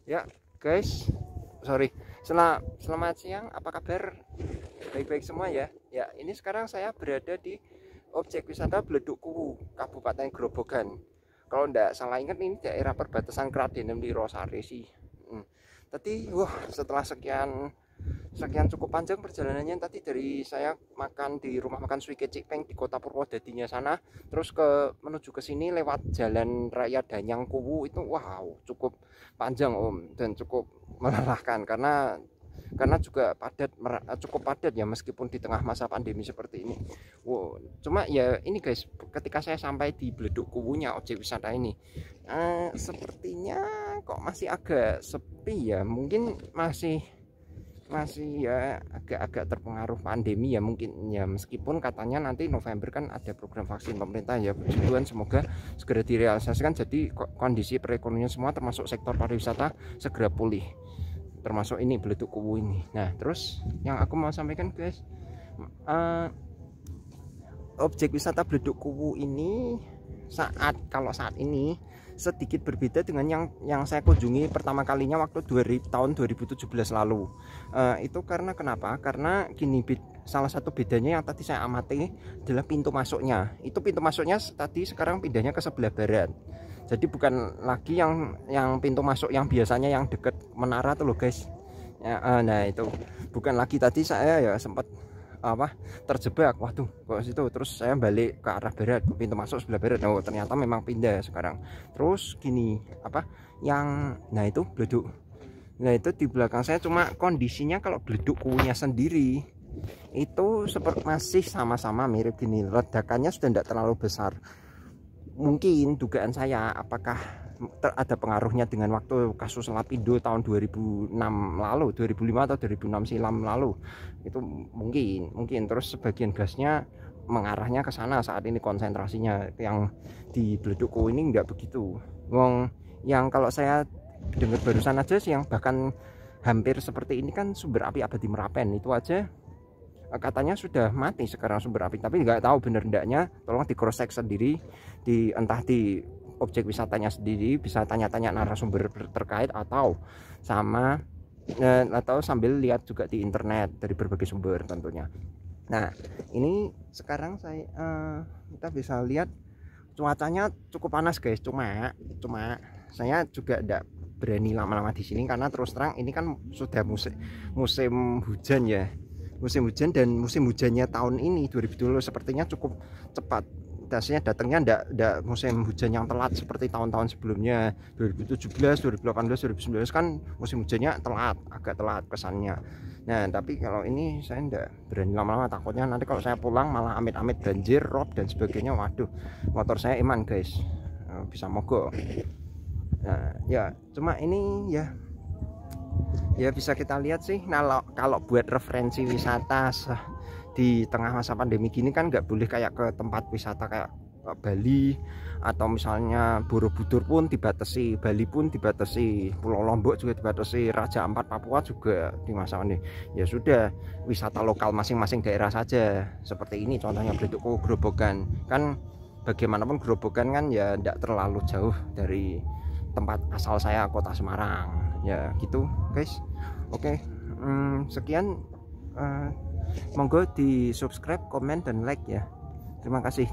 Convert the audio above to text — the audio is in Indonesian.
Ya guys, selamat siang, apa kabar? Baik-baik semua ya. Ya, ini sekarang saya berada di objek wisata Bleduk Kuwu, Kabupaten Grobogan. Kalau ndak salah ingat ini daerah perbatasan Kradenem di Rosari sih. Tadi setelah sekian cukup panjang perjalanannya tadi, dari saya makan di rumah makan Swike Cikpeng di Kota Purwodadinya sana, terus menuju ke sini lewat Jalan Raya Danyang Kuwu itu cukup panjang Om, dan cukup melelahkan karena juga cukup padat ya, meskipun di tengah masa pandemi seperti ini. Cuma ya ini guys, ketika saya sampai di Bleduk Kuwunya objek wisata ini, sepertinya kok masih agak sepi ya, mungkin masih ya agak terpengaruh pandemi ya mungkin ya, meskipun katanya nanti November kan ada program vaksin pemerintah ya. Puji Tuhan, semoga segera direalisasikan, jadi kondisi perekonomian semua termasuk sektor pariwisata segera pulih, termasuk ini Bleduk Kuwu ini. Nah, terus yang aku mau sampaikan guys, objek wisata Bleduk Kuwu ini kalau saat ini sedikit berbeda dengan yang saya kunjungi pertama kalinya waktu tahun 2017 lalu. Itu karena kenapa? Karena gini, salah satu bedanya yang tadi saya amati adalah pintu masuknya. Itu pintu masuknya tadi sekarang pindahnya ke sebelah barat. Jadi bukan lagi yang pintu masuk yang biasanya yang dekat menara tuh loh guys. Ya, nah itu bukan lagi. Tadi saya ya sempat terjebak, kok situ, terus saya balik ke arah barat, ke pintu masuk sebelah barat. Ternyata memang pindah sekarang. Terus gini, nah itu Bleduk. Nah itu di belakang saya, cuma kondisinya kalau Bleduk Kuwunya sendiri itu seperti masih sama-sama mirip gini, ledakannya sudah tidak terlalu besar. Mungkin dugaan saya, apakah ada pengaruhnya dengan waktu kasus Lapindo tahun 2006 lalu, 2005 atau 2006 silam lalu, itu mungkin terus sebagian gasnya mengarahnya ke sana saat ini konsentrasinya. Yang di Bleduk Kuwu ini enggak begitu. Yang kalau saya dengar barusan aja sih, yang bahkan hampir seperti ini kan sumber api Abadi Merapen, itu aja katanya sudah mati sekarang sumber api, tapi nggak tahu bener ndaknya. Tolong di cross check sendiri, entah di objek wisatanya sendiri, bisa tanya-tanya narasumber terkait atau sambil lihat juga di internet dari berbagai sumber tentunya. Nah, ini sekarang kita bisa lihat cuacanya cukup panas guys. Cuma saya juga tidak berani lama-lama di sini karena terus terang ini kan sudah musim hujan ya. Musim hujan, dan musim hujannya tahun ini 2020 sepertinya cukup cepat. Dasarnya datangnya enggak musim hujan yang telat seperti tahun-tahun sebelumnya, 2017, 2018, 2019 kan musim hujannya agak telat kesannya. Nah, tapi kalau ini saya enggak berani lama-lama, takutnya nanti kalau saya pulang malah amit-amit banjir, rob dan sebagainya. Waduh, motor saya iman guys, bisa mogok. Nah, ya cuma ini ya bisa kita lihat sih. Nah, kalau buat referensi wisata di tengah masa pandemi gini kan nggak boleh kayak ke tempat wisata kayak Bali atau misalnya Borobudur pun dibatasi, Bali pun dibatasi, Pulau Lombok juga dibatasi, Raja Ampat Papua juga di masa ini. Ya sudah, wisata lokal masing-masing daerah saja. Seperti ini contohnya Bleduk Kuwu Grobogan. Kan bagaimanapun Grobogan kan ya tidak terlalu jauh dari tempat asal saya, kota Semarang. Ya gitu guys. Oke, sekian. Monggo di subscribe, komen dan like ya. Terima kasih.